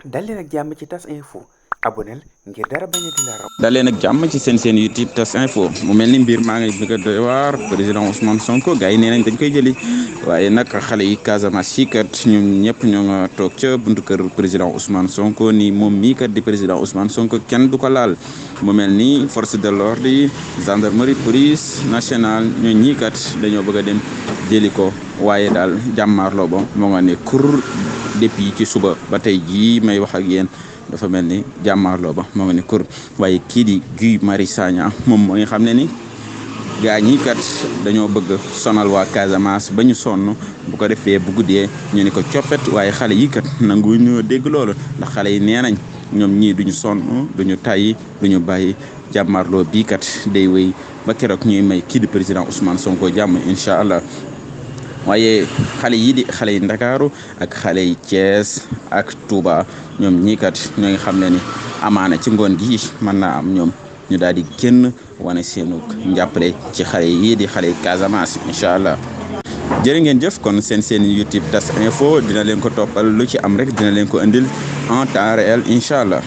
dal leen ak jàmm ci tas info aboneel ngir dara bañati la raw. daleen ak jàmm ci seen YouTube tas info mu mel ni mbir maa ngi bëgg a doy waar président Ousmane Sonko gars yi nee nañ dañ koy jëli waaye nag xale yi Casamance yi kat ñoom ñëpp ñoo nga toog ca buntu kër président Ousmane Sonko ni moom mii kat di président Ousmane Sonko kenn du ko laal mu mel ni force de l'ordre yi gendarmerie police nationale ñoo ñii kat dañoo bëgg a dem jëli ko waaye daal jàmmaarloo ba moo nga ne kur depuis ci suba ba tey jii may wax ak yéen dafa mel ni jàmmaarloo ba moo nga ne kur waaye kii di Guy Marius Sagna moom mooy xam ne ni gaa ñi kat dañoo bëgg sonal waa Casamance ba ñu sonn bu ko defee bu guddee ñu ni ko coppet waaye xale yi kat nangu ñu dégg loolu ndax xale yi nee nañ ñoom ñii duñu sonn duñu tàyyi duñu bàyyi jàmmaarloo bii kat day wéy ba keroog ñuy may kii di président Ousmane Sonko jàmm incha allah. waaye xale yii di xale yi Ndakaaru ak xale yi Thiès ak Touba ñoom ñii kat ñoo ngi xam ne ni amaana ci ngoon gi mën naa am ñoom ñu daal di génn wane seenu njàppale ci xale yii di xale yi Casamance incha allah. jërë ngeen jëf kon seen YouTube tas info dina leen ko toppal lu ci am rek dina leen ko indil en temps réel incha allah.